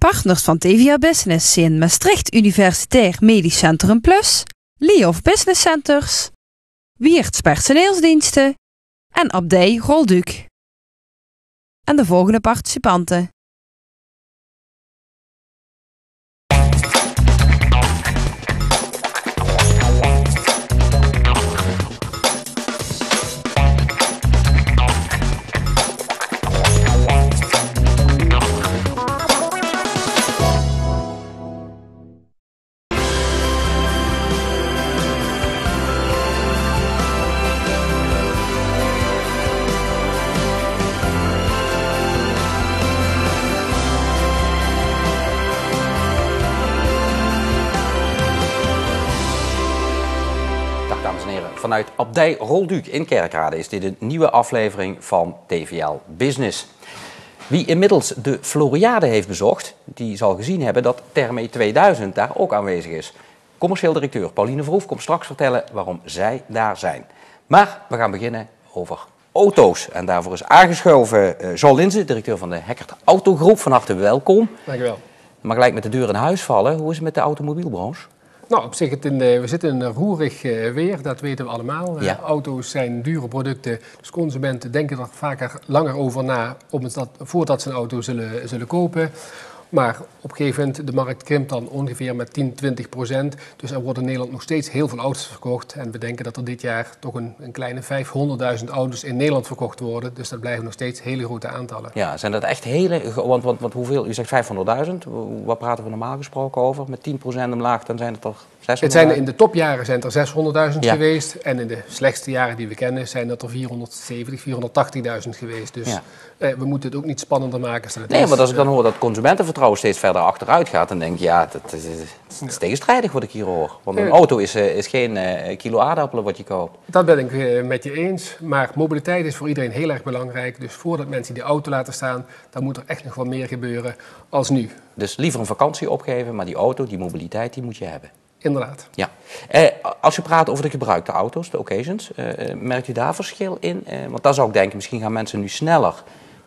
Partners van TVA Business zijn Maastricht Universitair Medisch Centrum Plus, Liof Business Centers, Wiertz Personeelsdiensten en Abdij Rolduc. En de volgende participanten. Vanuit Abdij Rolduc in Kerkrade is dit een nieuwe aflevering van TVL Business. Wie inmiddels de Floriade heeft bezocht, die zal gezien hebben dat Therme 2000 daar ook aanwezig is. Commercieel directeur Pauline Verhoef komt straks vertellen waarom zij daar zijn. Maar we gaan beginnen over auto's. En daarvoor is aangeschoven Jean Linzen, directeur van de Heckert Autogroep. Van harte welkom. Dankjewel. Maar gelijk met de deur in huis vallen. Hoe is het met de automobielbranche? Nou, op zich, we zitten in een roerig weer, dat weten we allemaal. Ja. Auto's zijn dure producten, dus consumenten denken er vaker langer over na voordat ze een auto zullen kopen. Maar op een gegeven moment, de markt krimpt dan ongeveer met 10-20%. Dus er worden in Nederland nog steeds heel veel auto's verkocht. En we denken dat er dit jaar toch een kleine 500.000 auto's in Nederland verkocht worden. Dus dat blijven nog steeds hele grote aantallen. Ja, zijn dat echt hele... Want hoeveel? U zegt 500.000. Wat praten we normaal gesproken over? Met 10% omlaag, dan zijn het toch 600.000? In de topjaren zijn het er 600.000 geweest. En in de slechtste jaren die we kennen zijn dat er 470.000, 480.000 geweest. Dus ja. We moeten het ook niet spannender maken dan het Nee, is. maar als ik dan hoor dat consumentenvertrouwen steeds verder achteruit gaat, dan denk ik, ja, dat is tegenstrijdig wat ik hier hoor. Want een auto is geen kilo aardappelen wat je koopt. Dat ben ik met je eens. Maar mobiliteit is voor iedereen heel erg belangrijk. Dus voordat mensen die auto laten staan, dan moet er echt nog wat meer gebeuren als nu. Dus liever een vakantie opgeven, maar die auto, die mobiliteit, die moet je hebben. Inderdaad. Ja. Als je praat over de gebruikte auto's, de occasions, merkt u daar verschil in? Want daar zou ik denken, misschien gaan mensen nu sneller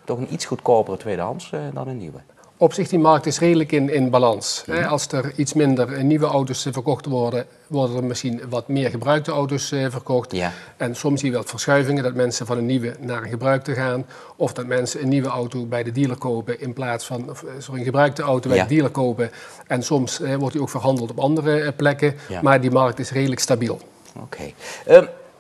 toch een iets goedkopere tweedehands dan een nieuwe. Op zich, die markt is redelijk in balans. Ja. Als er iets minder nieuwe auto's verkocht worden, worden er misschien wat meer gebruikte auto's verkocht. Ja. En soms zie je wel verschuivingen, dat mensen van een nieuwe naar een gebruikte gaan. Of dat mensen een nieuwe auto bij de dealer kopen in plaats van een gebruikte auto bij de dealer kopen. En soms wordt die ook verhandeld op andere plekken. Ja. Maar die markt is redelijk stabiel. Oké.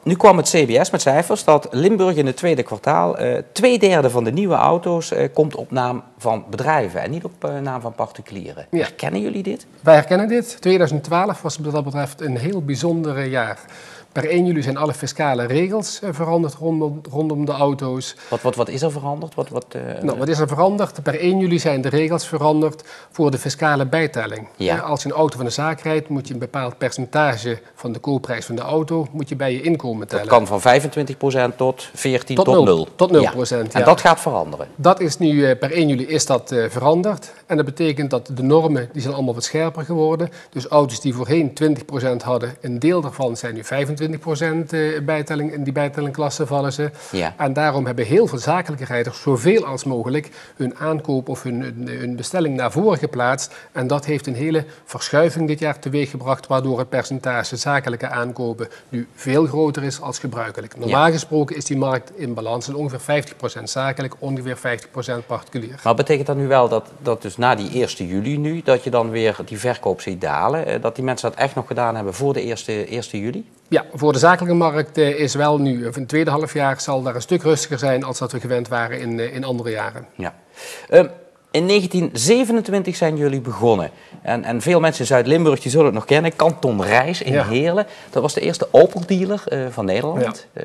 Nu kwam het CBS met cijfers dat Limburg in het tweede kwartaal 2/3 van de nieuwe auto's komt op naam van bedrijven en niet op naam van particulieren. Ja. Herkennen jullie dit? Wij herkennen dit. 2012 was wat dat betreft een heel bijzonder jaar. Per 1 juli zijn alle fiscale regels veranderd rondom de auto's. Wat is er veranderd? Wat is er veranderd? Per 1 juli zijn de regels veranderd voor de fiscale bijtelling. Ja. Als je een auto van de zaak rijdt, moet je een bepaald percentage van de koopprijs van de auto moet je bij je inkomen tellen. Dat kan van 25% tot 14% tot 0. Tot 0%. Ja. En dat gaat veranderen? Dat is nu, per 1 juli is dat veranderd. En dat betekent dat de normen die zijn allemaal wat scherper geworden. Dus auto's die voorheen 20% hadden, een deel daarvan zijn nu 25% bijtelling. In die bijtellingklasse vallen ze. Ja. En daarom hebben heel veel zakelijke rijders zoveel als mogelijk hun aankoop of hun bestelling naar voren geplaatst. En dat heeft een hele verschuiving dit jaar teweeggebracht, waardoor het percentage zakelijke aankopen nu veel groter is als gebruikelijk. Normaal gesproken is die markt in balans en ongeveer 50% zakelijk, ongeveer 50% particulier. Maar betekent dat nu wel dat dus na die 1 juli nu, dat je dan weer die verkoop ziet dalen? Dat die mensen dat echt nog gedaan hebben voor de 1 juli? Ja, voor de zakelijke markt is wel nu, of in het tweede halfjaar zal daar een stuk rustiger zijn als dat we gewend waren in andere jaren. Ja. In 1927 zijn jullie begonnen. En veel mensen in Zuid-Limburg die zullen het nog kennen. Kanton Rijs in Heerlen. Dat was de eerste Opel-dealer van Nederland. Ja.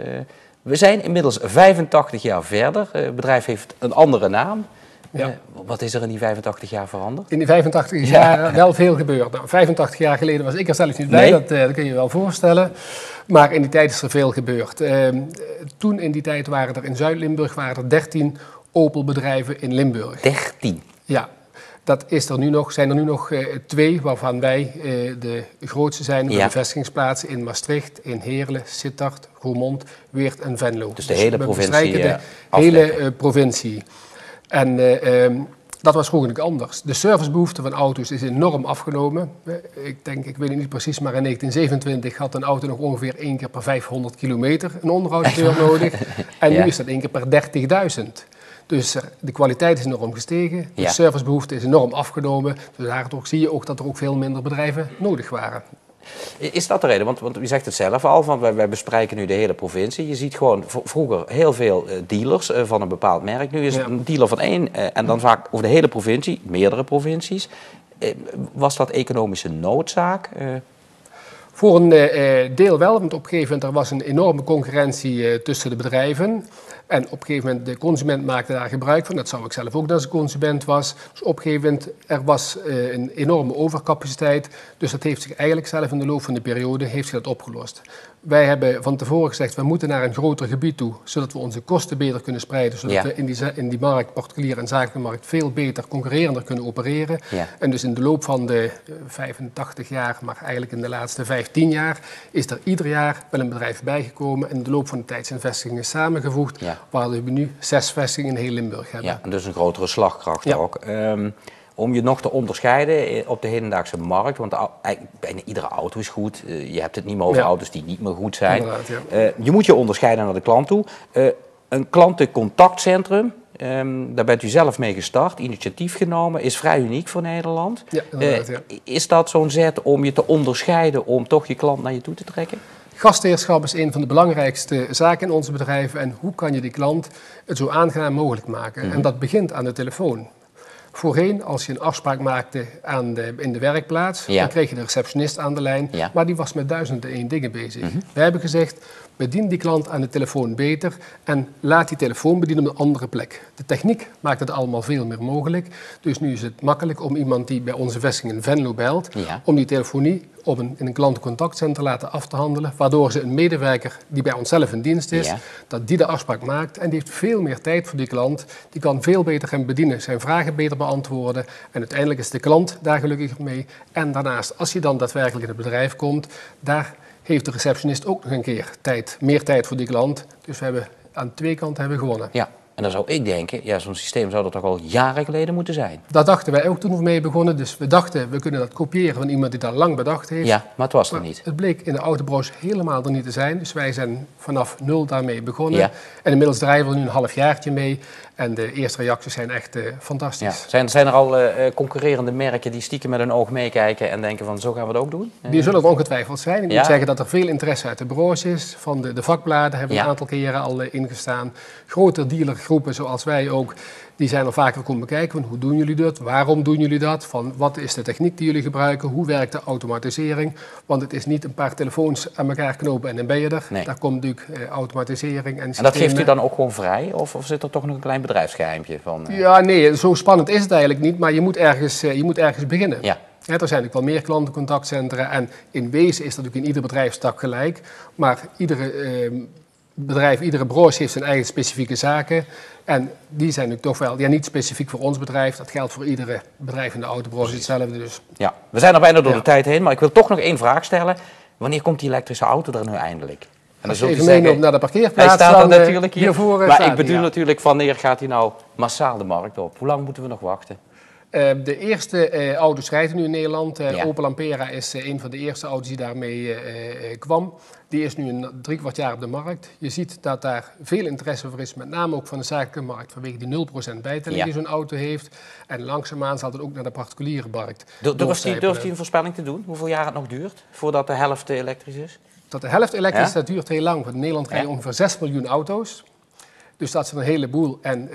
We zijn inmiddels 85 jaar verder. Het bedrijf heeft een andere naam. Ja. Wat is er in die 85 jaar veranderd? In die 85 jaar wel veel gebeurd. Nou, 85 jaar geleden was ik er zelfs niet bij, dat kun je je wel voorstellen. Maar in die tijd is er veel gebeurd. Toen in die tijd waren er in Zuid-Limburg 13 Opel-bedrijven in Limburg. 13? Ja. Dat is er nu nog, zijn er nu nog 2 waarvan wij de grootste zijn. Met de vestigingsplaatsen in Maastricht, in Heerlen, Sittard, Roermond, Weert en Venlo. Dus de hele provincie? De hele provincie. En Dat was vroeger anders. De servicebehoefte van auto's is enorm afgenomen. Ik weet het niet precies, maar in 1927 had een auto nog ongeveer 1 keer per 500 kilometer een onderhoudsdeur nodig. En nu is dat 1 keer per 30.000. Dus de kwaliteit is enorm gestegen, de servicebehoefte is enorm afgenomen. Dus daardoor zie je ook dat er ook veel minder bedrijven nodig waren. Is dat de reden? Want u zegt het zelf al, van wij bespreken nu de hele provincie. Je ziet gewoon vroeger heel veel dealers van een bepaald merk. Nu is het een dealer van één en dan vaak over de hele provincie, meerdere provincies. Was dat economische noodzaak? Voor een deel wel, want op een gegeven moment er was een enorme concurrentie tussen de bedrijven. En op een gegeven moment, de consument maakte daar gebruik van. Dat zou ik zelf ook als ik consument was. Dus op een gegeven moment, er was een enorme overcapaciteit. Dus dat heeft zich eigenlijk zelf in de loop van de periode heeft zich dat opgelost. Wij hebben van tevoren gezegd, we moeten naar een groter gebied toe, zodat we onze kosten beter kunnen spreiden. Zodat we in die markt, particulier en zakelijke markt, veel beter concurrerender kunnen opereren. Ja. En dus in de loop van de 85 jaar, maar eigenlijk in de laatste 15 jaar, is er ieder jaar wel een bedrijf bijgekomen. En in de loop van de tijd zijn vestigingen samengevoegd, waar we nu 6 vestigingen in heel Limburg hebben. Ja, en dus een grotere slagkracht ook. Om je nog te onderscheiden op de hedendaagse markt, want bijna iedere auto is goed. Je hebt het niet meer over auto's die niet meer goed zijn. Je moet je onderscheiden naar de klant toe. Een klantencontactcentrum, daar bent u zelf mee gestart, initiatief genomen, is vrij uniek voor Nederland. Ja, is dat zo'n zet om je te onderscheiden, om toch je klant naar je toe te trekken? Gastheerschap is een van de belangrijkste zaken in onze bedrijven. En hoe kan je die klant het zo aangenaam mogelijk maken? En dat begint aan de telefoon. Voorheen, als je een afspraak maakte in de werkplaats, dan kreeg je de receptionist aan de lijn, maar die was met 1001 dingen bezig. Wij hebben gezegd, bedien die klant aan de telefoon beter en laat die telefoon bedienen op een andere plek. De techniek maakt het allemaal veel meer mogelijk, dus nu is het makkelijk om iemand die bij onze vestiging in Venlo belt, om die telefonie in een klantencontactcentrum te laten af te handelen, waardoor ze een medewerker die bij onszelf in dienst is, dat die de afspraak maakt en die heeft veel meer tijd voor die klant. Die kan veel beter hem bedienen, zijn vragen beter beantwoorden en uiteindelijk is de klant daar gelukkiger mee. En daarnaast, als je dan daadwerkelijk in het bedrijf komt, daar heeft de receptionist ook nog een keer meer tijd voor die klant. Dus we hebben aan 2 kanten gewonnen. Ja. En dan zou ik denken, zo'n systeem zou dat toch al jaren geleden moeten zijn. Dat dachten wij ook toen we mee begonnen. Dus we dachten, we kunnen dat kopiëren van iemand die dat lang bedacht heeft. Ja, maar het was er niet. Het bleek in de autobranche helemaal er niet te zijn. Dus wij zijn vanaf 0 daarmee begonnen. Ja. En inmiddels draaien we nu een halfjaartje mee. En de eerste reacties zijn echt fantastisch. Ja. Zijn er al concurrerende merken die stiekem met hun oog meekijken en denken van zo gaan we het ook doen? Die zullen er ongetwijfeld zijn. Ik moet zeggen dat er veel interesse uit de branche is. Van de vakbladen hebben we een aantal keren al ingestaan. Grote dealergroepen zoals wij ook, die zijn al vaker komen bekijken van hoe doen jullie dat, waarom doen jullie dat, van wat is de techniek die jullie gebruiken, hoe werkt de automatisering. Want het is niet een paar telefoons aan elkaar knopen en dan ben je er. Nee. Daar komt natuurlijk automatisering en dat geeft u dan ook gewoon vrij? Of zit er toch nog een klein bedrijfsgeheimtje van? Ja, nee, zo spannend is het eigenlijk niet, maar je moet ergens beginnen. Ja. Ja, er zijn natuurlijk wel meer klantencontactcentra en in wezen is dat natuurlijk in ieder bedrijfstak gelijk. Maar iedere branche heeft zijn eigen specifieke zaken. En die zijn natuurlijk toch wel niet specifiek voor ons bedrijf. Dat geldt voor iedere bedrijf in de autobranche hetzelfde. Dus. Ja, we zijn er bijna door de tijd heen, maar ik wil toch nog 1 vraag stellen. Wanneer komt die elektrische auto er nu eindelijk? En als je even meeneemt naar de parkeerplaats, hij staat er natuurlijk hier. Maar ik bedoel natuurlijk, wanneer gaat hij nou massaal de markt op? Hoe lang moeten we nog wachten? De eerste auto's rijden nu in Nederland. Opel Ampera is een van de eerste auto's die daarmee kwam. Die is nu een 3/4 jaar op de markt. Je ziet dat daar veel interesse voor is, met name ook van de zakelijke markt, vanwege die 0% bijtelling die zo'n auto heeft. En langzaamaan zal het ook naar de particuliere markt. Durft u een voorspelling te doen? Hoeveel jaar het nog duurt voordat de helft elektrisch is? Dat de helft elektrisch, dat duurt heel lang. Want in Nederland rijden ongeveer 6 miljoen auto's. Dus dat is een heleboel. En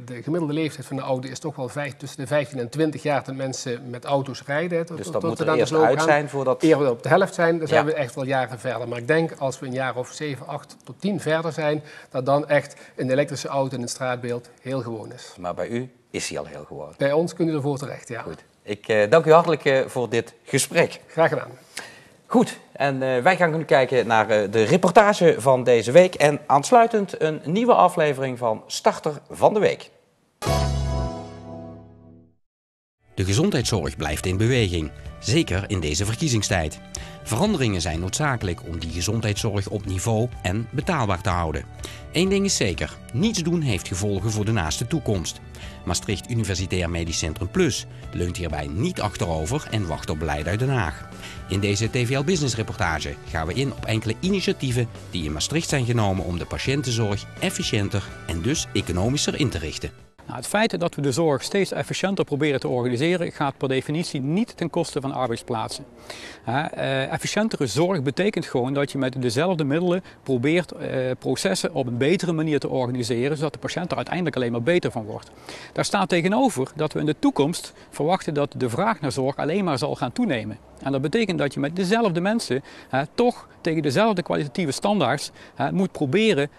de gemiddelde leeftijd van de auto is toch wel tussen de 15 en 20 jaar dat mensen met auto's rijden. Dus dat moet er eerst uit zijn voordat... Eer we op de helft zijn, dan zijn we echt wel jaren verder. Maar ik denk als we een jaar of 7, 8 tot 10 verder zijn, dat dan echt een elektrische auto in het straatbeeld heel gewoon is. Maar bij u is hij al heel gewoon? Bij ons kunt u ervoor terecht, ja. Goed. Ik dank u hartelijk voor dit gesprek. Graag gedaan. Goed, en wij gaan nu kijken naar de reportage van deze week en aansluitend een nieuwe aflevering van Starter van de Week. De gezondheidszorg blijft in beweging, zeker in deze verkiezingstijd. Veranderingen zijn noodzakelijk om die gezondheidszorg op niveau en betaalbaar te houden. Eén ding is zeker, niets doen heeft gevolgen voor de naaste toekomst. Maastricht Universitair Medisch Centrum Plus leunt hierbij niet achterover en wacht op beleid uit Den Haag. In deze TVL Business reportage gaan we in op enkele initiatieven die in Maastricht zijn genomen om de patiëntenzorg efficiënter en dus economischer in te richten. Nou, het feit dat we de zorg steeds efficiënter proberen te organiseren gaat per definitie niet ten koste van arbeidsplaatsen. Efficiëntere zorg betekent gewoon dat je met dezelfde middelen probeert processen op een betere manier te organiseren, zodat de patiënt er uiteindelijk alleen maar beter van wordt. Daar staat tegenover dat we in de toekomst verwachten dat de vraag naar zorg alleen maar zal gaan toenemen. En dat betekent dat je met dezelfde mensen toch tegen dezelfde kwalitatieve standaards moet proberen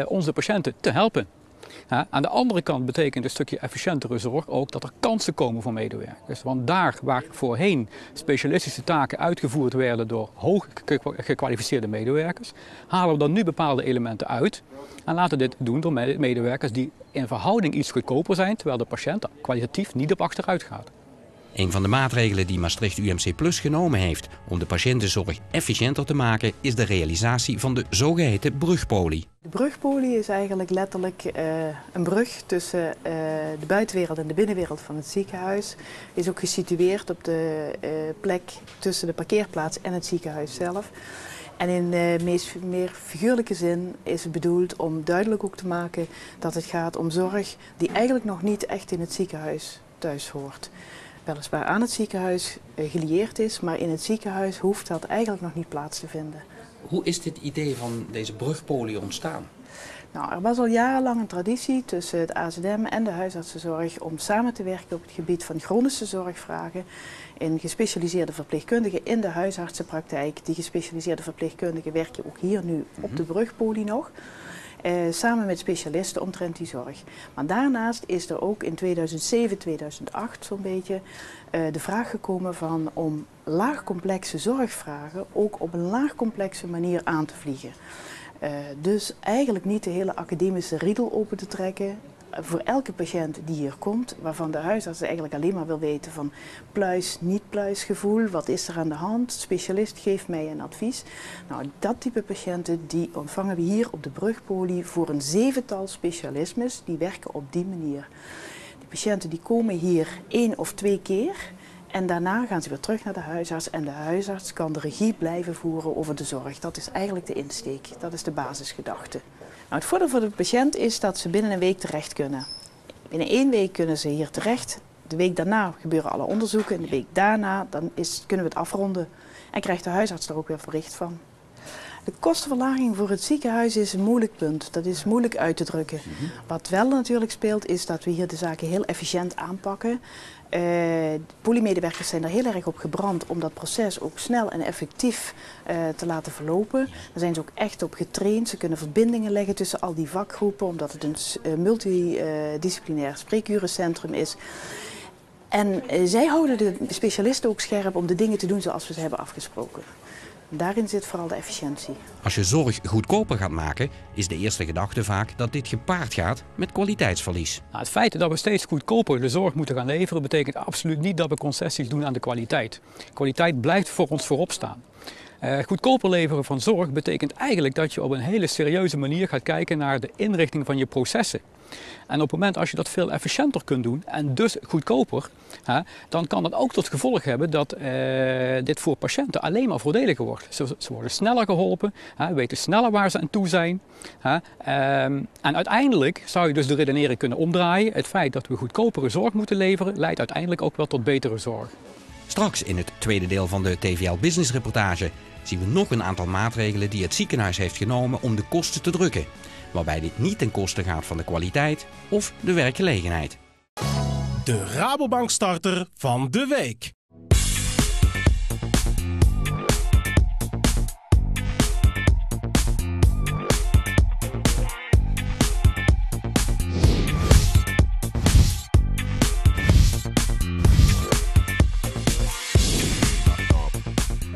onze patiënten te helpen. Aan de andere kant betekent een stukje efficiëntere zorg ook dat er kansen komen voor medewerkers. Want daar waar voorheen specialistische taken uitgevoerd werden door hoog gekwalificeerde medewerkers, halen we dan nu bepaalde elementen uit en laten dit doen door medewerkers die in verhouding iets goedkoper zijn, terwijl de patiënt kwalitatief niet op achteruit gaat. Een van de maatregelen die Maastricht UMC Plus genomen heeft om de patiëntenzorg efficiënter te maken is de realisatie van de zogeheten brugpolie. De brugpolie is eigenlijk letterlijk een brug tussen de buitenwereld en de binnenwereld van het ziekenhuis. Is ook gesitueerd op de plek tussen de parkeerplaats en het ziekenhuis zelf. En in meer figuurlijke zin is het bedoeld om duidelijk ook te maken dat het gaat om zorg die eigenlijk nog niet echt in het ziekenhuis thuis hoort. Weliswaar aan het ziekenhuis gelieerd is, maar in het ziekenhuis hoeft dat eigenlijk nog niet plaats te vinden. Hoe is dit idee van deze brugpolie ontstaan? Nou, er was al jarenlang een traditie tussen het AZM en de huisartsenzorg om samen te werken op het gebied van chronische zorgvragen in gespecialiseerde verpleegkundigen in de huisartsenpraktijk. Die gespecialiseerde verpleegkundigen werken ook hier nu op de brugpolie nog. Samen met specialisten omtrent die zorg. Maar daarnaast is er ook in 2007, 2008 zo'n beetje de vraag gekomen van om laagcomplexe zorgvragen ook op een laagcomplexe manier aan te vliegen. Dus eigenlijk niet de hele academische riedel open te trekken voor elke patiënt die hier komt, waarvan de huisarts eigenlijk alleen maar wil weten van pluis, niet pluisgevoel, wat is er aan de hand, specialist geeft mij een advies. Nou, dat type patiënten die ontvangen we hier op de brugpolie voor een 7-tal specialismes die werken op die manier. Die patiënten die komen hier 1 of 2 keer en daarna gaan ze weer terug naar de huisarts en de huisarts kan de regie blijven voeren over de zorg. Dat is eigenlijk de insteek, dat is de basisgedachte. Nou, het voordeel voor de patiënt is dat ze binnen een week terecht kunnen. Binnen 1 week kunnen ze hier terecht. De week daarna gebeuren alle onderzoeken. En de week daarna kunnen we het afronden. En krijgt de huisarts er ook weer bericht van. De kostenverlaging voor het ziekenhuis is een moeilijk punt. Dat is moeilijk uit te drukken. Wat wel natuurlijk speelt is dat we hier de zaken heel efficiënt aanpakken. Polymedewerkers zijn er heel erg op gebrand om dat proces ook snel en effectief te laten verlopen. Daar zijn ze ook echt op getraind. Ze kunnen verbindingen leggen tussen al die vakgroepen, omdat het een multidisciplinair spreekurencentrum is. En zij houden de specialisten ook scherp om de dingen te doen zoals we ze hebben afgesproken. Daarin zit vooral de efficiëntie. Als je zorg goedkoper gaat maken, is de eerste gedachte vaak dat dit gepaard gaat met kwaliteitsverlies. Nou, het feit dat we steeds goedkoper de zorg moeten gaan leveren, betekent absoluut niet dat we concessies doen aan de kwaliteit. Kwaliteit blijft voor ons voorop staan. Goedkoper leveren van zorg betekent eigenlijk dat je op een hele serieuze manier gaat kijken naar de inrichting van je processen. En op het moment als je dat veel efficiënter kunt doen en dus goedkoper, dan kan dat ook tot gevolg hebben dat dit voor patiënten alleen maar voordeliger wordt. Ze worden sneller geholpen, weten sneller waar ze aan toe zijn. En uiteindelijk zou je dus de redenering kunnen omdraaien. Het feit dat we goedkopere zorg moeten leveren leidt uiteindelijk ook wel tot betere zorg. Straks in het tweede deel van de TVL Business reportage zien we nog een aantal maatregelen die het ziekenhuis heeft genomen om de kosten te drukken. Waarbij dit niet ten koste gaat van de kwaliteit of de werkgelegenheid. De Rabobank starter van de week.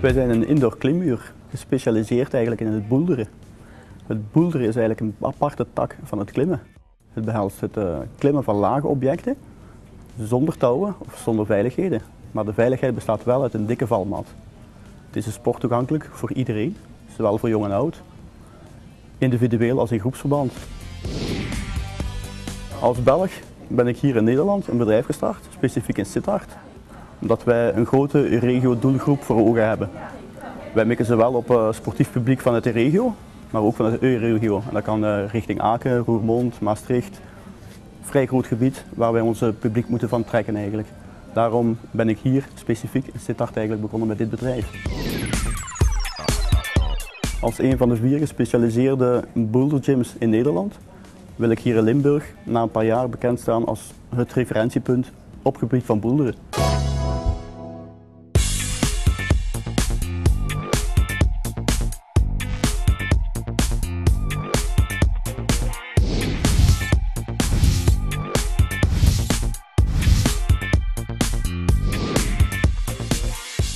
Wij zijn een indoor klimuur, gespecialiseerd eigenlijk in het boulderen. Het boulderen is eigenlijk een aparte tak van het klimmen. Het behelst het klimmen van lage objecten, zonder touwen of zonder veiligheden. Maar de veiligheid bestaat wel uit een dikke valmat. Het is een sport toegankelijk voor iedereen, zowel voor jong en oud, individueel als in groepsverband. Als Belg ben ik hier in Nederland een bedrijf gestart, specifiek in Sittard, omdat wij een grote regio-doelgroep voor ogen hebben. Wij mikken zowel op sportief publiek vanuit de regio, maar ook vanuit de EU-regio. En dat kan richting Aken, Roermond, Maastricht. Vrij groot gebied waar wij ons publiek moeten van trekken eigenlijk. Daarom ben ik hier specifiek in Sittard eigenlijk begonnen met dit bedrijf. Als een van de 4 gespecialiseerde bouldergyms in Nederland wil ik hier in Limburg na een paar jaar bekend staan als het referentiepunt op het gebied van boulderen.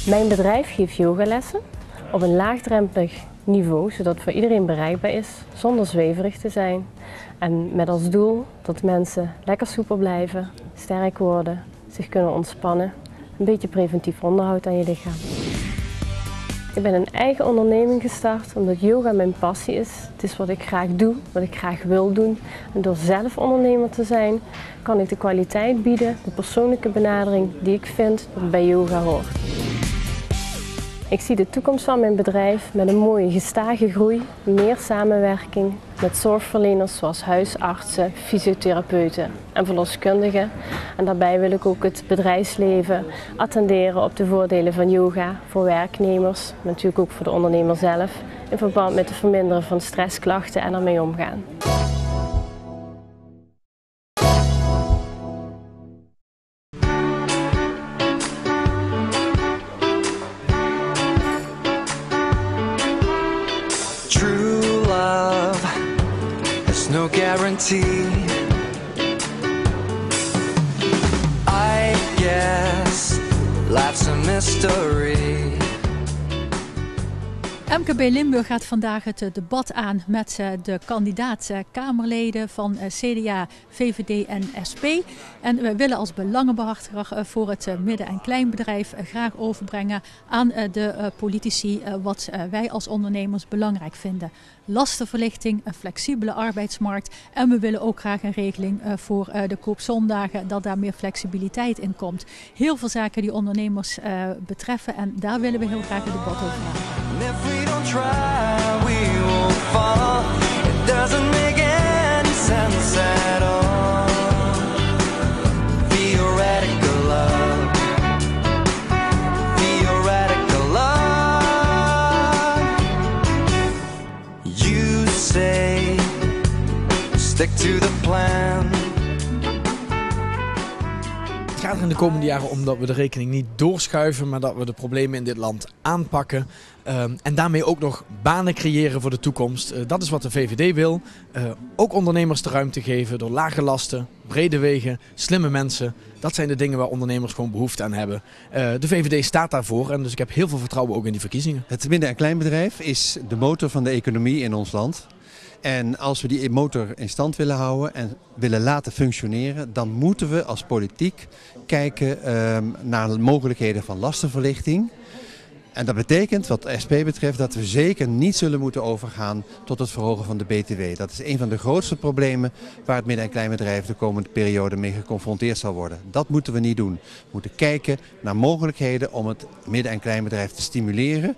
Mijn bedrijf geeft yogalessen op een laagdrempelig niveau, zodat het voor iedereen bereikbaar is, zonder zweverig te zijn. En met als doel dat mensen lekker soepel blijven, sterk worden, zich kunnen ontspannen, een beetje preventief onderhoud aan je lichaam. Ik ben een eigen onderneming gestart omdat yoga mijn passie is. Het is wat ik graag doe, wat ik graag wil doen. En door zelf ondernemer te zijn, kan ik de kwaliteit bieden, de persoonlijke benadering die ik vind dat bij yoga hoort. Ik zie de toekomst van mijn bedrijf met een mooie gestage groei, meer samenwerking met zorgverleners zoals huisartsen, fysiotherapeuten en verloskundigen. En daarbij wil ik ook het bedrijfsleven attenderen op de voordelen van yoga voor werknemers, maar natuurlijk ook voor de ondernemer zelf, in verband met het verminderen van stressklachten en ermee omgaan. No guarantee. I guess life's a mystery. MKB Limburg gaat vandaag het debat aan met de kandidaat-Kamerleden van CDA, VVD en SP. En we willen als belangenbehartiger voor het midden- en kleinbedrijf graag overbrengen aan de politici wat wij als ondernemers belangrijk vinden. Lastenverlichting, een flexibele arbeidsmarkt en we willen ook graag een regeling voor de koopzondagen, dat daar meer flexibiliteit in komt. Heel veel zaken die ondernemers betreffen en daar willen we heel graag een debat over hebben. Stick to the plan. Het gaat er in de komende jaren om dat we de rekening niet doorschuiven, maar dat we de problemen in dit land aanpakken. En daarmee ook nog banen creëren voor de toekomst. Dat is wat de VVD wil. Ook ondernemers de ruimte geven door lage lasten, brede wegen, slimme mensen. Dat zijn de dingen waar ondernemers gewoon behoefte aan hebben. De VVD staat daarvoor en dus ik heb heel veel vertrouwen ook in die verkiezingen. Het midden- en kleinbedrijf is de motor van de economie in ons land. En als we die motor in stand willen houden en willen laten functioneren, dan moeten we als politiek kijken naar de mogelijkheden van lastenverlichting. En dat betekent, wat de SP betreft, dat we zeker niet zullen moeten overgaan tot het verhogen van de BTW. Dat is een van de grootste problemen waar het midden- en kleinbedrijf de komende periode mee geconfronteerd zal worden. Dat moeten we niet doen. We moeten kijken naar mogelijkheden om het midden- en kleinbedrijf te stimuleren.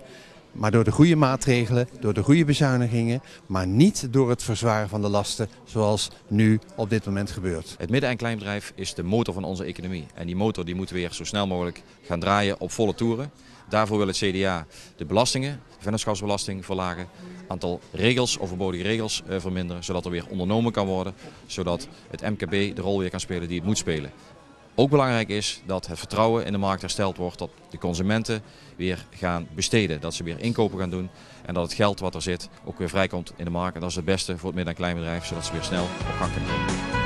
Maar door de goede maatregelen, door de goede bezuinigingen, maar niet door het verzwaren van de lasten zoals nu op dit moment gebeurt. Het midden- en kleinbedrijf is de motor van onze economie. En die motor die moet weer zo snel mogelijk gaan draaien op volle toeren. Daarvoor wil het CDA de belastingen, de vennootschapsbelasting verlagen, aantal regels, overbodige regels verminderen, zodat er weer ondernomen kan worden, zodat het MKB de rol weer kan spelen die het moet spelen. Ook belangrijk is dat het vertrouwen in de markt hersteld wordt, dat de consumenten weer gaan besteden, dat ze weer inkopen gaan doen en dat het geld wat er zit ook weer vrijkomt in de markt. En dat is het beste voor het midden- en kleinbedrijf, zodat ze weer snel op gang kunnen komen.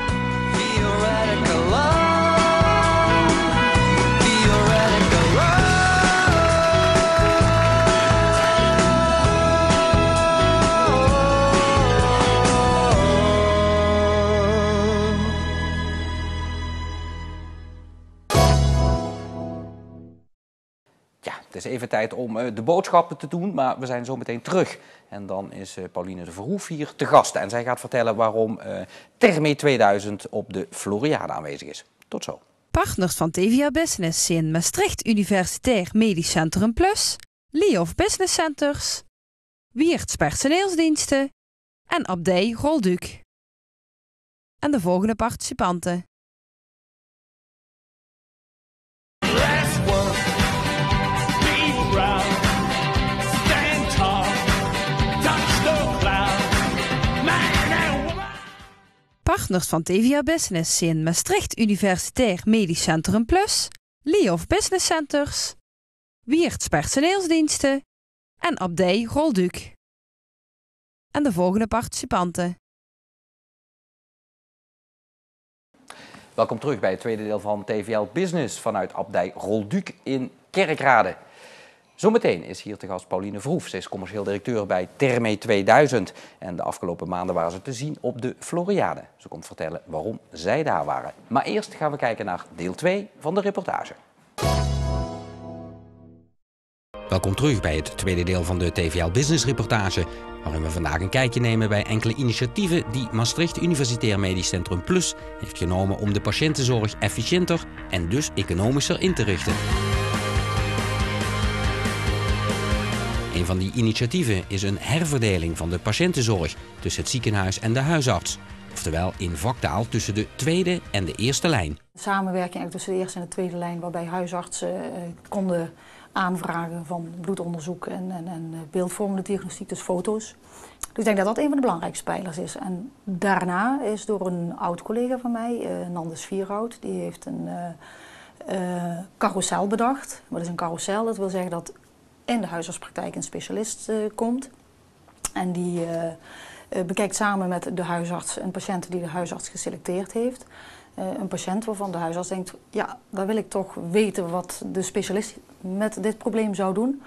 Het is even tijd om de boodschappen te doen, maar we zijn zo meteen terug. En dan is Pauline de Verhoef hier te gast. En zij gaat vertellen waarom Therme 2000 op de Floriade aanwezig is. Tot zo. Partners van TVA Business zijn Maastricht Universitair Medisch Centrum Plus, Liof Business Centers, Wiertz Personeelsdiensten en Abdij Rolduc. En de volgende participanten. Partners van TVA Business zijn Maastricht Universitair Medisch Centrum Plus, Liof Business Centers, Wiertz Personeelsdiensten en Abdij Rolduc. En de volgende participanten. Welkom terug bij het tweede deel van TVL Business vanuit Abdij Rolduc in Kerkrade. Zometeen is hier te gast Pauline Verhoef. Ze is commercieel directeur bij Therme 2000. En de afgelopen maanden waren ze te zien op de Floriade. Ze komt vertellen waarom zij daar waren. Maar eerst gaan we kijken naar deel 2 van de reportage. Welkom terug bij het tweede deel van de TVL Business reportage, waarin we vandaag een kijkje nemen bij enkele initiatieven die Maastricht Universitair Medisch Centrum Plus heeft genomen om de patiëntenzorg efficiënter en dus economischer in te richten. Een van die initiatieven is een herverdeling van de patiëntenzorg tussen het ziekenhuis en de huisarts. Oftewel in vaktaal tussen de tweede en de eerste lijn. Samenwerking tussen de eerste en de tweede lijn, waarbij huisartsen konden aanvragen van bloedonderzoek en beeldvormende diagnostiek, dus foto's. Dus ik denk dat dat een van de belangrijkste pijlers is. En daarna is door een oud-collega van mij, Nandes Vierhout, die heeft een carousel bedacht. Wat is een carousel? Dat wil zeggen dat in de huisartspraktijk een specialist komt. En die bekijkt samen met de huisarts een patiënt die de huisarts geselecteerd heeft. Een patiënt waarvan de huisarts denkt, ja, dan wil ik toch weten wat de specialist met dit probleem zou doen.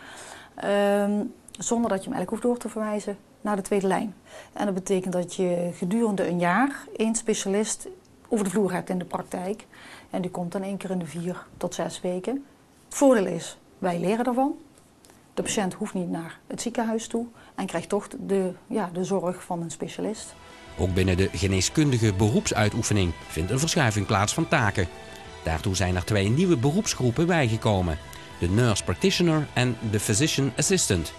Zonder dat je hem eigenlijk hoeft door te verwijzen naar de tweede lijn. En dat betekent dat je gedurende een jaar 1 specialist over de vloer hebt in de praktijk. En die komt dan 1 keer in de 4 tot 6 weken. Het voordeel is, wij leren daarvan. De patiënt hoeft niet naar het ziekenhuis toe en krijgt toch de zorg van een specialist. Ook binnen de geneeskundige beroepsuitoefening vindt een verschuiving plaats van taken. Daartoe zijn er 2 nieuwe beroepsgroepen bijgekomen. De nurse practitioner en de physician assistant.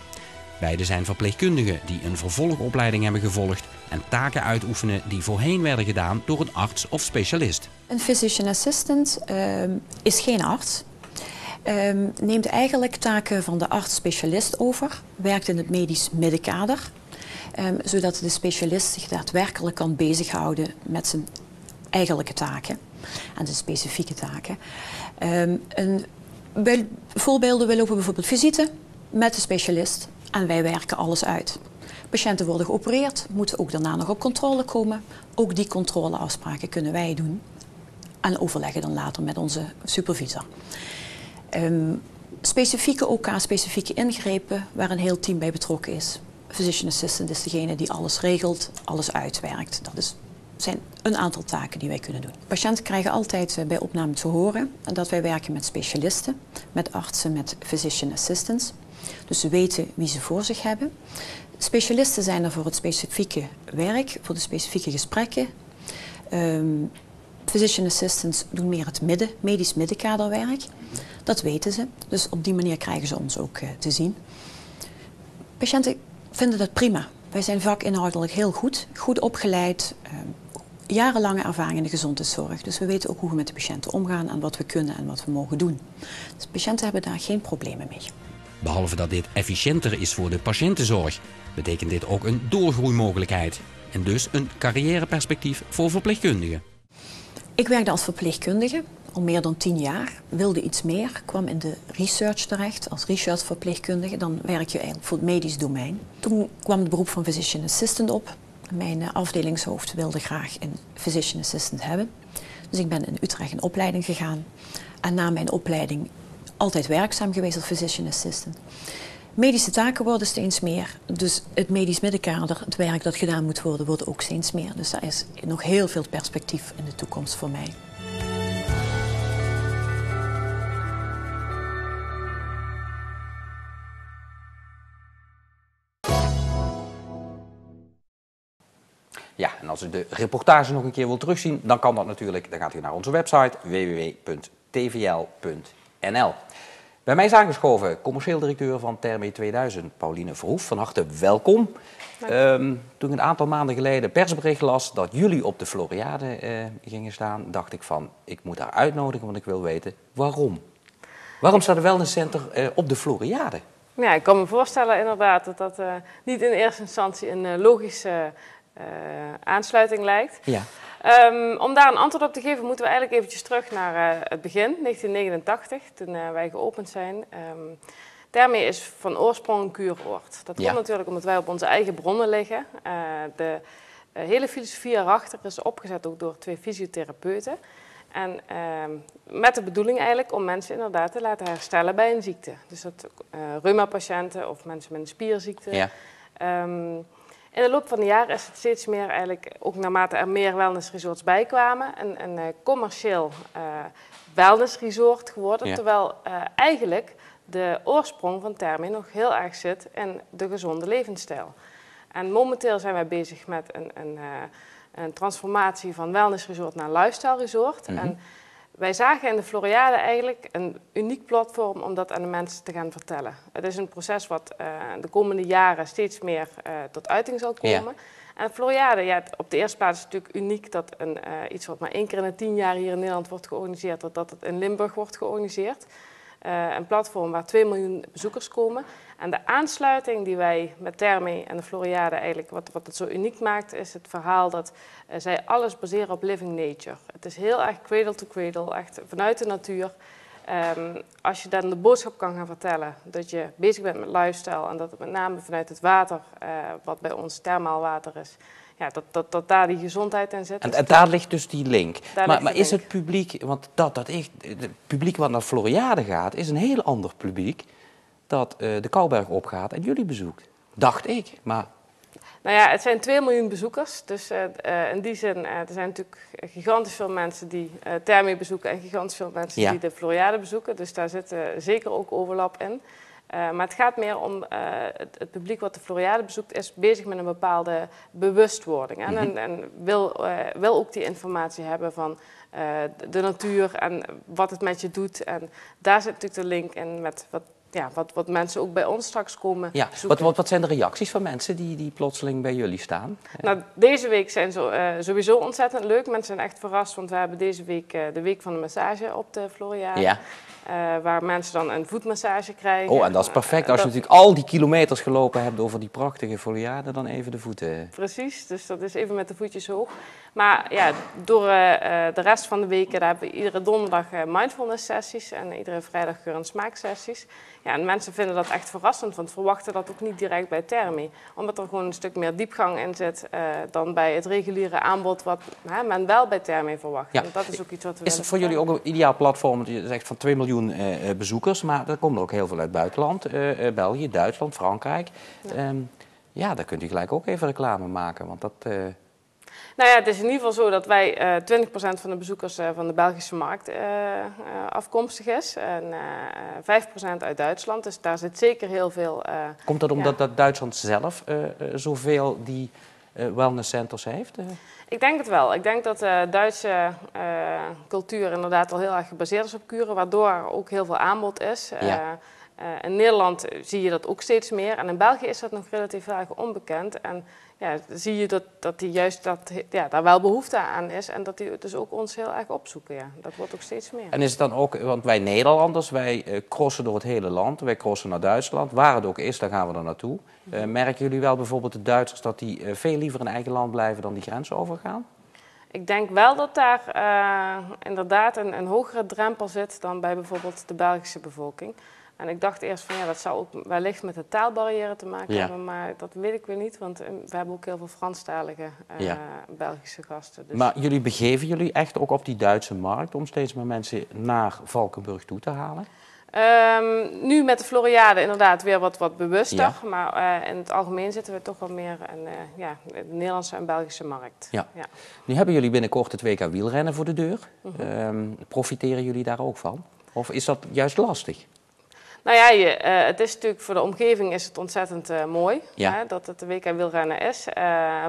Beide zijn verpleegkundigen die een vervolgopleiding hebben gevolgd en taken uitoefenen die voorheen werden gedaan door een arts of specialist. Een physician assistant is geen arts. Neemt eigenlijk taken van de arts-specialist over, werkt in het medisch middenkader, zodat de specialist zich daadwerkelijk kan bezighouden met zijn eigenlijke taken en de specifieke taken. Voorbeelden, we lopen bijvoorbeeld visite met de specialist en wij werken alles uit. Patiënten worden geopereerd, moeten ook daarna nog op controle komen. Ook die controleafspraken kunnen wij doen en overleggen dan later met onze supervisor. Specifieke OK-specifieke ingrepen waar een heel team bij betrokken is. Physician assistant is degene die alles regelt, alles uitwerkt. Dat zijn een aantal taken die wij kunnen doen. Patiënten krijgen altijd bij opname te horen dat wij werken met specialisten, met artsen, met physician assistants. Dus ze weten wie ze voor zich hebben. Specialisten zijn er voor het specifieke werk, voor de specifieke gesprekken. Physician assistants doen meer het medisch middenkaderwerk. Dat weten ze, dus op die manier krijgen ze ons ook te zien. Patiënten vinden dat prima. Wij zijn vakinhoudelijk heel goed opgeleid, jarenlange ervaring in de gezondheidszorg. Dus we weten ook hoe we met de patiënten omgaan en wat we kunnen en wat we mogen doen. Dus patiënten hebben daar geen problemen mee. Behalve dat dit efficiënter is voor de patiëntenzorg, betekent dit ook een doorgroeimogelijkheid. En dus een carrièreperspectief voor verpleegkundigen. Ik werkte als verpleegkundige al meer dan 10 jaar, wilde iets meer, kwam in de research terecht als researchverpleegkundige. Dan werk je eigenlijk voor het medisch domein. Toen kwam het beroep van physician assistant op. Mijn afdelingshoofd wilde graag een physician assistant hebben. Dus ik ben in Utrecht in opleiding gegaan. En na mijn opleiding altijd werkzaam geweest als physician assistant. Medische taken worden steeds meer. Dus het medisch middenkader, het werk dat gedaan moet worden, wordt ook steeds meer. Dus daar is nog heel veel perspectief in de toekomst voor mij. Ja, en als u de reportage nog een keer wilt terugzien, dan kan dat natuurlijk. Dan gaat u naar onze website www.tvl.nl. Bij mij is aangeschoven commercieel directeur van Therme 2000, Pauline Verhoef. Van harte welkom. Toen ik een aantal maanden geleden persbericht las dat jullie op de Floriade gingen staan, dacht ik van, ik moet haar uitnodigen, want ik wil weten waarom. Waarom staat de wellnesscenter op de Floriade? Ja, ik kan me voorstellen inderdaad dat dat niet in eerste instantie een logische aansluiting lijkt. Ja. Om daar een antwoord op te geven moeten we eigenlijk eventjes terug naar het begin, 1989, toen wij geopend zijn. Therme is van oorsprong een kuuroord. Dat komt natuurlijk omdat wij op onze eigen bronnen liggen. De hele filosofie erachter is opgezet ook door 2 fysiotherapeuten. En met de bedoeling eigenlijk om mensen inderdaad te laten herstellen bij een ziekte. Dus dat reuma-patiënten of mensen met een spierziekte. Ja. In de loop van de jaren is het steeds meer eigenlijk, ook naarmate er meer wellnessresorts bijkwamen, een commercieel wellnessresort geworden. Ja. Terwijl eigenlijk de oorsprong van Therme nog heel erg zit in de gezonde levensstijl. En momenteel zijn wij bezig met een transformatie van wellnessresort naar lifestyle resort. Mm-hmm. En wij zagen in de Floriade eigenlijk een uniek platform om dat aan de mensen te gaan vertellen. Het is een proces wat de komende jaren steeds meer tot uiting zal komen. Ja. En Floriade, ja, op de eerste plaats is het natuurlijk uniek dat iets wat maar 1 keer in de 10 jaar hier in Nederland wordt georganiseerd, dat het in Limburg wordt georganiseerd. Een platform waar 2 miljoen bezoekers komen. En de aansluiting die wij met Therme en de Floriade eigenlijk, wat het zo uniek maakt, is het verhaal dat zij alles baseren op living nature. Het is heel erg cradle to cradle, echt vanuit de natuur. Als je dan de boodschap kan gaan vertellen dat je bezig bent met lifestyle en dat het met name vanuit het water, wat bij ons thermaal water is, ja, dat daar die gezondheid in zit. En daar ligt dus die link. Maar is het publiek, want het publiek wat naar Floriade gaat, is een heel ander publiek dat de Kouwberg opgaat en jullie bezoekt. Dacht ik, maar... Nou ja, het zijn 2 miljoen bezoekers. Dus in die zin, er zijn natuurlijk gigantisch veel mensen die Therme bezoeken en gigantisch veel mensen die de Floriade bezoeken. Dus daar zit zeker ook overlap in. Maar het gaat meer om het publiek wat de Floriade bezoekt is bezig met een bepaalde bewustwording. Hè? Mm-hmm. En wil ook die informatie hebben van de natuur en wat het met je doet. En daar zit natuurlijk de link in met wat mensen ook bij ons straks komen zoeken. Wat zijn de reacties van mensen die plotseling bij jullie staan? Nou, deze week zijn sowieso ontzettend leuk. Mensen zijn echt verrast, want we hebben deze week de week van de massage op de Floriade. Ja. Waar mensen dan een voetmassage krijgen. Oh, en dat is perfect. Als je natuurlijk al die kilometers gelopen hebt over die prachtige Floriade, dan even de voeten. Precies, dus dat is even met de voetjes hoog. Maar ja, door de rest van de weken daar hebben we iedere donderdag mindfulness sessies en iedere vrijdag geur- en smaaksessies. Ja, en mensen vinden dat echt verrassend, want verwachten dat ook niet direct bij Therme. Omdat er gewoon een stuk meer diepgang in zit dan bij het reguliere aanbod wat men wel bij Therme verwacht. Ja. En dat is ook iets wat we Is het voor jullie ook een ideaal platform? Je zegt van 2 miljoen bezoekers, maar er komen er ook heel veel uit het buitenland. België, Duitsland, Frankrijk. Ja, daar kunt u gelijk ook even reclame maken, want dat... Nou ja, het is in ieder geval zo dat wij 20% van de bezoekers van de Belgische markt afkomstig is. En 5% uit Duitsland. Dus daar zit zeker heel veel... Komt dat omdat dat Duitsland zelf zoveel die wellnesscenters heeft? Ik denk het wel. Ik denk dat de Duitse cultuur inderdaad al heel erg gebaseerd is op kuren, waardoor er ook heel veel aanbod is. In Nederland zie je dat ook steeds meer. En in België is dat nog relatief erg onbekend. En ja, zie je dat die juist daar wel behoefte aan is. En dat die dus ook ons heel erg opzoeken. Ja. Dat wordt ook steeds meer. En is het dan ook, want wij Nederlanders, wij crossen door het hele land. Wij crossen naar Duitsland. Waar het ook is, daar gaan we er naartoe. Merken jullie wel bijvoorbeeld de Duitsers dat die veel liever in eigen land blijven dan die grens overgaan? Ik denk wel dat daar inderdaad een hogere drempel zit dan bij bijvoorbeeld de Belgische bevolking. En ik dacht eerst van ja, dat zou ook wellicht met de taalbarrière te maken hebben, maar dat weet ik weer niet, want we hebben ook heel veel Franstalige Belgische gasten. Dus. Maar jullie begeven jullie echt ook op die Duitse markt om steeds meer mensen naar Valkenburg toe te halen? Nu met de Floriade inderdaad weer wat bewuster, maar in het algemeen zitten we toch wel meer in de Nederlandse en Belgische markt. Ja. Ja. Nu hebben jullie binnenkort het WK wielrennen voor de deur. Profiteren jullie daar ook van? Of is dat juist lastig? Nou ja, het is natuurlijk voor de omgeving is het ontzettend mooi hè, dat het de WK wielrennen is.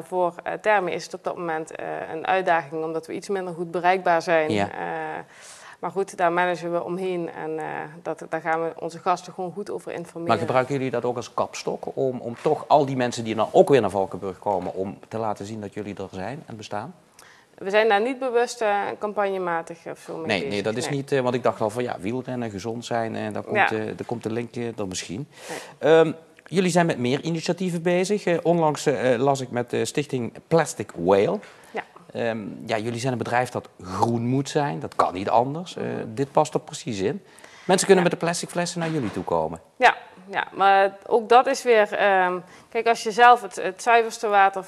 Voor Therme is het op dat moment een uitdaging omdat we iets minder goed bereikbaar zijn. Ja. Maar goed, daar managen we omheen en daar gaan we onze gasten gewoon goed over informeren. Maar gebruiken jullie dat ook als kapstok om toch al die mensen die dan ook weer naar Valkenburg komen, om te laten zien dat jullie er zijn en bestaan? We zijn daar niet bewust campagnematig of zo mee bezig. Nee, dat is niet, want ik dacht al van ja, wielrennen, gezond zijn, en daar komt de link er misschien. Nee. Jullie zijn met meer initiatieven bezig. Onlangs las ik met de stichting Plastic Whale. Ja. Jullie zijn een bedrijf dat groen moet zijn, dat kan niet anders. Dit past er precies in. Mensen kunnen met de plastic flessen naar jullie toe komen. Ja, maar ook dat is weer... kijk, als je zelf het zuiverste water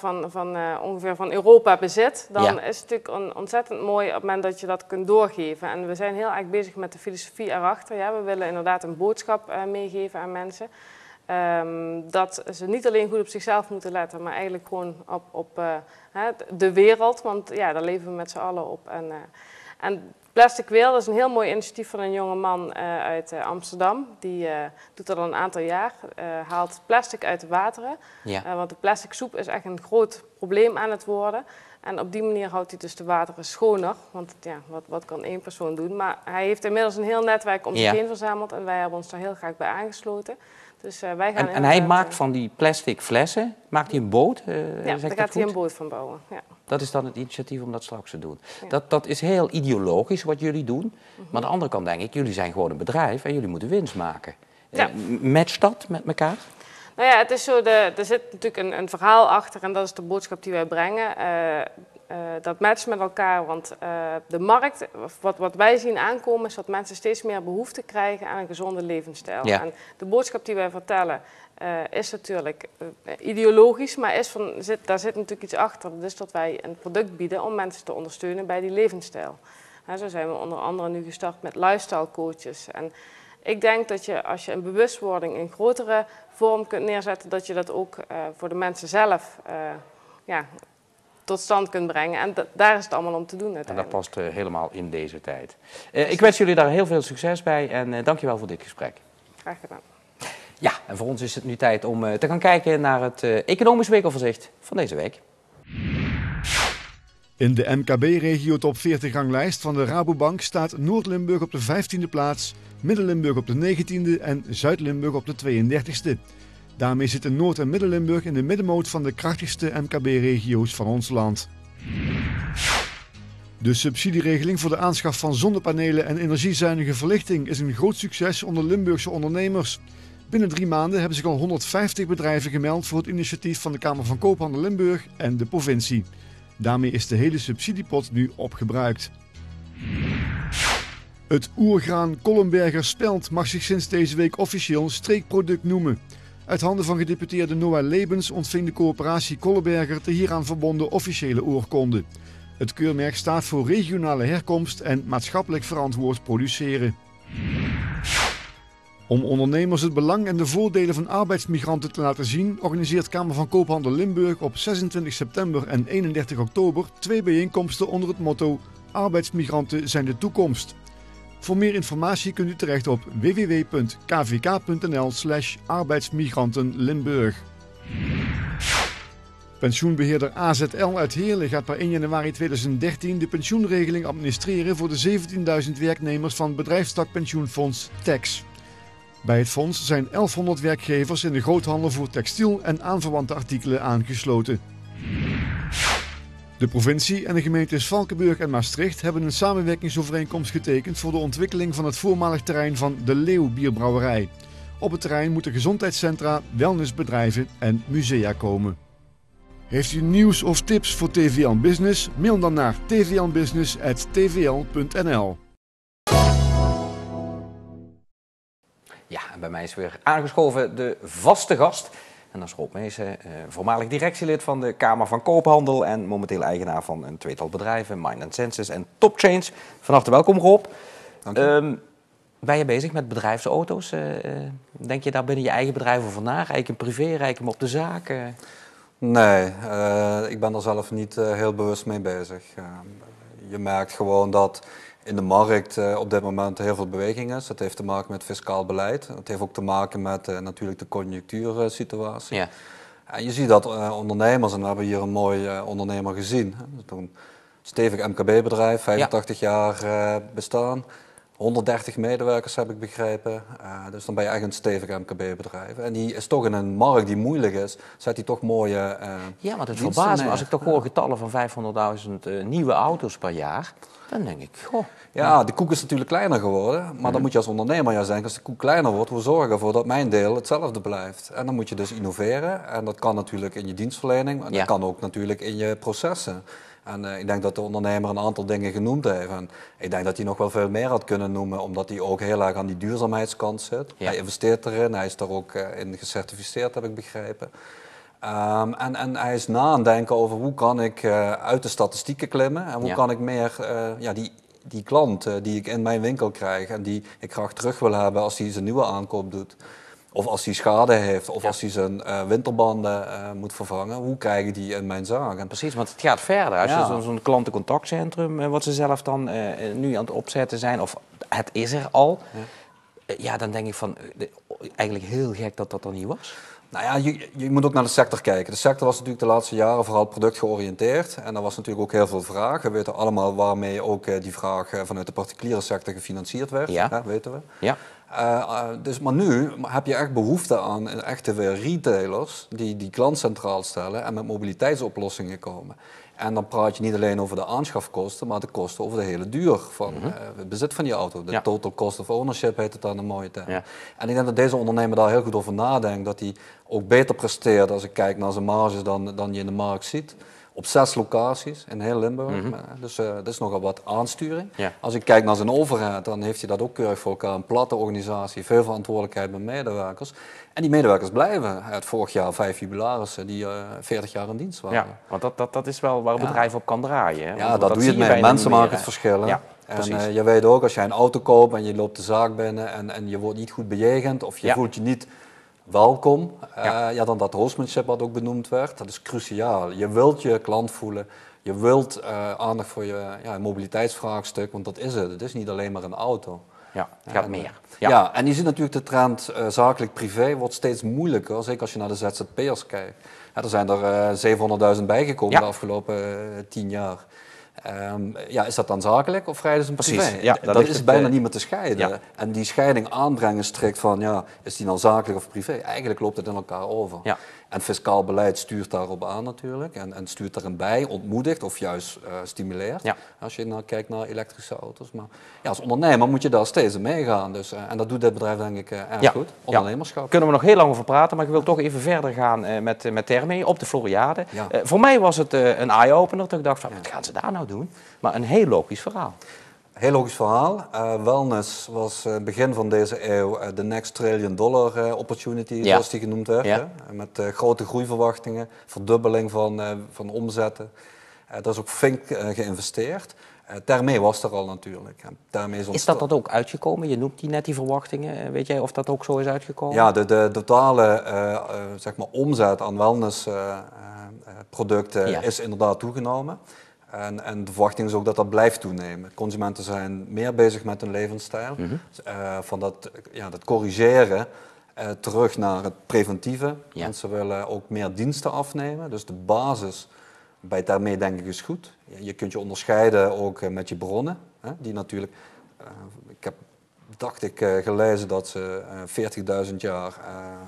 ongeveer van Europa bezit, dan is het natuurlijk ontzettend mooi op het moment dat je dat kunt doorgeven. En we zijn heel erg bezig met de filosofie erachter. Ja. We willen inderdaad een boodschap meegeven aan mensen. Dat ze niet alleen goed op zichzelf moeten letten, maar eigenlijk gewoon op de wereld. Want ja, daar leven we met z'n allen op. En Plastic Whale is een heel mooi initiatief van een jonge man uit Amsterdam. Die doet dat al een aantal jaar. Haalt plastic uit de wateren. Ja. Want de plastic soep is echt een groot probleem aan het worden. En op die manier houdt hij dus de wateren schoner. Want ja, wat kan één persoon doen? Maar hij heeft inmiddels een heel netwerk om zich heen verzameld. En wij hebben ons daar heel graag bij aangesloten. Dus wij gaan en hij maakt van die plastic flessen, maakt hij een boot? Ja, daar gaat hij een boot van bouwen. Ja. Dat is dan het initiatief om dat straks te doen. Ja. Dat is heel ideologisch wat jullie doen. Maar aan de andere kant denk ik, jullie zijn gewoon een bedrijf en jullie moeten winst maken. Ja. Matcht dat met elkaar? Nou ja, het is zo, er zit natuurlijk een verhaal achter en dat is de boodschap die wij brengen. Dat matcht met elkaar, want de markt, wat wij zien aankomen, is dat mensen steeds meer behoefte krijgen aan een gezonde levensstijl. Ja. En de boodschap die wij vertellen is natuurlijk ideologisch, maar daar zit natuurlijk iets achter. Dus dat wij een product bieden om mensen te ondersteunen bij die levensstijl. Zo zijn we onder andere nu gestart met lifestyle coaches. En ik denk dat als je een bewustwording in grotere vorm kunt neerzetten, dat je dat ook voor de mensen zelf tot stand kunt brengen. En daar is het allemaal om te doen uiteindelijk. En dat past helemaal in deze tijd. Ik wens jullie daar heel veel succes bij en dankjewel voor dit gesprek. Graag gedaan. Ja, en voor ons is het nu tijd om te gaan kijken naar het economisch weekoverzicht van deze week. In de MKB-regio top 40 ranglijst van de Rabobank staat Noord-Limburg op de 15e plaats, Midden-Limburg op de 19e en Zuid-Limburg op de 32e. Daarmee zitten Noord- en Midden-Limburg in de middenmoot van de krachtigste MKB-regio's van ons land. De subsidieregeling voor de aanschaf van zonnepanelen en energiezuinige verlichting is een groot succes onder Limburgse ondernemers. Binnen 3 maanden hebben zich al 150 bedrijven gemeld voor het initiatief van de Kamer van Koophandel Limburg en de provincie. Daarmee is de hele subsidiepot nu opgebruikt. Het oergraan Kollenberger Speld mag zich sinds deze week officieel streekproduct noemen. Uit handen van gedeputeerde Noah Lebens ontving de coöperatie Kollenberger de hieraan verbonden officiële oorkonde. Het keurmerk staat voor regionale herkomst en maatschappelijk verantwoord produceren. Om ondernemers het belang en de voordelen van arbeidsmigranten te laten zien, organiseert Kamer van Koophandel Limburg op 26 september en 31 oktober 2 bijeenkomsten onder het motto Arbeidsmigranten zijn de toekomst. Voor meer informatie kunt u terecht op www.kvk.nl/arbeidsmigrantenlimburg. Pensioenbeheerder AZL uit Heerlen gaat per 1 januari 2013 de pensioenregeling administreren voor de 17.000 werknemers van bedrijfstak pensioenfonds TEX. Bij het fonds zijn 1100 werkgevers in de groothandel voor textiel en aanverwante artikelen aangesloten. De provincie en de gemeentes Valkenburg en Maastricht hebben een samenwerkingsovereenkomst getekend voor de ontwikkeling van het voormalig terrein van de Leeuw Bierbrouwerij. Op het terrein moeten gezondheidscentra, wellnessbedrijven en musea komen. Heeft u nieuws of tips voor TVL Business? Mail dan naar tvlbusiness@tvl.nl. Ja, en bij mij is weer aangeschoven de vaste gast. En dat is Rob Meesen, voormalig directielid van de Kamer van Koophandel en momenteel eigenaar van een tweetal bedrijven, Mind & Senses en Topchange. Van harte welkom, Rob. Dank je. Ben je bezig met bedrijfsauto's? Denk je daar binnen je eigen bedrijf over na? Rijk hem privé, rijk hem op de zaak? Nee, ik ben er zelf niet heel bewust mee bezig. Je merkt gewoon dat in de markt op dit moment heel veel beweging is. Dat heeft te maken met fiscaal beleid. Dat heeft ook te maken met natuurlijk de conjunctuursituatie. Ja. En je ziet dat ondernemers, en we hebben hier een mooi ondernemer gezien, een stevig MKB-bedrijf, 85 jaar bestaan. 130 medewerkers heb ik begrepen. Dus dan ben je echt een stevig MKB-bedrijf. En die is toch in een markt die moeilijk is, zet hij toch mooie Ja, maar het verbaast me. Als ik toch hoor getallen van 500.000 nieuwe auto's per jaar, dan denk ik, goh. Ja, de koek is natuurlijk kleiner geworden. Maar dan moet je als ondernemer juist denken, als de koek kleiner wordt, hoe zorgen we ervoor dat mijn deel hetzelfde blijft. En dan moet je dus innoveren. En dat kan natuurlijk in je dienstverlening, maar dat kan ook natuurlijk in je processen. En ik denk dat de ondernemer een aantal dingen genoemd heeft. En ik denk dat hij nog wel veel meer had kunnen noemen, omdat hij ook heel erg aan die duurzaamheidskant zit. Ja. Hij investeert erin, hij is daar ook in gecertificeerd, heb ik begrepen. En hij is na aan het denken over hoe kan ik uit de statistieken klimmen en hoe kan ik meer die klant die ik in mijn winkel krijg en die ik graag terug wil hebben als hij zijn nieuwe aankoop doet. Of als hij schade heeft, of als hij zijn winterbanden moet vervangen, hoe krijg ik die in mijn zaak? En precies, want het gaat verder. Als je zo'n klantencontactcentrum, wat ze zelf dan nu aan het opzetten zijn, of het is er al, dan denk ik van, eigenlijk heel gek dat dat er niet was. Nou ja, je moet ook naar de sector kijken. De sector was natuurlijk de laatste jaren vooral productgeoriënteerd. En er was natuurlijk ook heel veel vraag. We weten allemaal waarmee ook die vraag vanuit de particuliere sector gefinancierd werd. Ja, weten we. Ja. Maar nu heb je echt behoefte aan echte retailers die klant centraal stellen en met mobiliteitsoplossingen komen. En dan praat je niet alleen over de aanschafkosten, maar de kosten over de hele duur van het bezit van die auto. De total cost of ownership heet het dan een mooie term. Ja. En ik denk dat deze ondernemer daar heel goed over nadenkt, dat hij ook beter presteert als ik kijk naar zijn marges dan je in de markt ziet. Op 6 locaties in heel Limburg. Dus dat is nogal wat aansturing. Ja. Als ik kijk naar zijn overheid, dan heeft hij dat ook keurig voor elkaar. Een platte organisatie, veel verantwoordelijkheid met medewerkers. En die medewerkers blijven. Het vorig jaar 5 jubilarissen die 40 jaar in dienst waren. Ja, want dat is wel waar een bedrijf op kan draaien. Hè? Ja, dat doe je het mee. Mensen maken het verschil. Ja, en je weet ook, als jij een auto koopt en je loopt de zaak binnen en je wordt niet goed bejegend of je voelt je niet welkom, dan dat hostmanship wat ook benoemd werd, dat is cruciaal. Je wilt je klant voelen, je wilt aandacht voor je mobiliteitsvraagstuk, want dat is het. Het is niet alleen maar een auto. Ja, het gaat meer. Ja, en je ziet natuurlijk de trend zakelijk-privé wordt steeds moeilijker, zeker als je naar de ZZP'ers kijkt. Er zijn er 700.000 bijgekomen de afgelopen 10 jaar. Is dat dan zakelijk of rijden ze privé? Precies. Ja, dat is bijna niet meer te scheiden. Ja. En die scheiding aanbrengen strikt van, is die nou zakelijk of privé? Eigenlijk loopt het in elkaar over. Ja. En fiscaal beleid stuurt daarop aan natuurlijk. En stuurt daarin bij, ontmoedigt of juist stimuleert. Ja. Als je nou kijkt naar elektrische auto's. Maar als ondernemer moet je daar steeds in meegaan. Dus, en dat doet dit bedrijf denk ik erg goed. Ondernemerschap. Kunnen we nog heel lang over praten, maar ik wil toch even verder gaan met Thermee op de Floriade. Ja. Voor mij was het een eye-opener. Dat ik dacht van, wat gaan ze daar nou doen? Maar een heel logisch verhaal. Heel logisch verhaal. Wellness was begin van deze eeuw de next $1 trillion opportunity, zoals die genoemd werd. Ja. Met grote groeiverwachtingen, verdubbeling van omzetten. Er is ook flink geïnvesteerd. Thermee was er al natuurlijk. Is dat ook uitgekomen? Je noemt die net die verwachtingen. Weet jij of dat ook zo is uitgekomen? Ja, de totale omzet aan wellnessproducten is inderdaad toegenomen. En de verwachting is ook dat dat blijft toenemen. Consumenten zijn meer bezig met hun levensstijl. Van dat corrigeren terug naar het preventieve. Ja. Mensen willen ook meer diensten afnemen. Dus de basis bij Thermee denk ik is goed. Je kunt je onderscheiden ook met je bronnen. Die natuurlijk, ik heb gelezen dat ze 40.000 jaar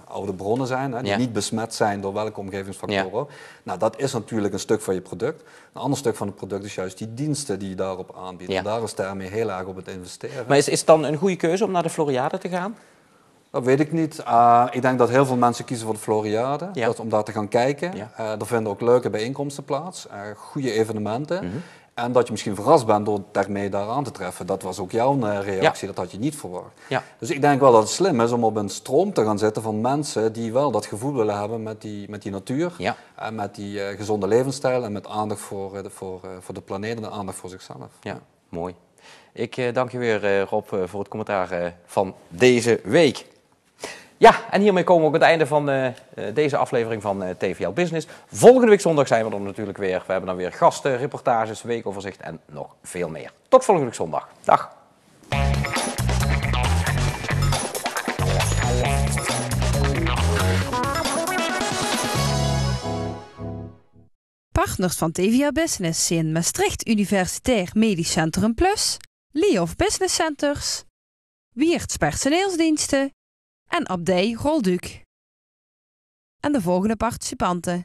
oude bronnen zijn, die niet besmet zijn door welke omgevingsfactoren. Ja. Nou, dat is natuurlijk een stuk van je product. Een ander stuk van het product is juist die diensten die je daarop aanbiedt. Ja. En daar is Thermee heel erg op het investeren. Maar is het dan een goede keuze om naar de Floriade te gaan? Dat weet ik niet. Ik denk dat heel veel mensen kiezen voor de Floriade, om daar te gaan kijken. Ja. Er vinden ook leuke bijeenkomsten plaats, goede evenementen. En dat je misschien verrast bent door Thermee daar aan te treffen. Dat was ook jouw reactie, dat had je niet verwacht. Ja. Dus ik denk wel dat het slim is om op een stroom te gaan zitten van mensen die wel dat gevoel willen hebben met die natuur. Ja. En met die gezonde levensstijl en met aandacht voor de planeet en aandacht voor zichzelf. Ja, mooi. Ik dank je weer Rob voor het commentaar van deze week. Ja, en hiermee komen we ook aan het einde van deze aflevering van TVL Business. Volgende week zondag zijn we er natuurlijk weer. We hebben dan weer gasten, reportages, weekoverzicht en nog veel meer. Tot volgende week zondag. Dag. Partners van TVL Business zijn Maastricht Universitair Medisch Centrum Plus, Liof Business Centers, Wiertz Personeelsdiensten en Abdij Rolduc. En de volgende participanten: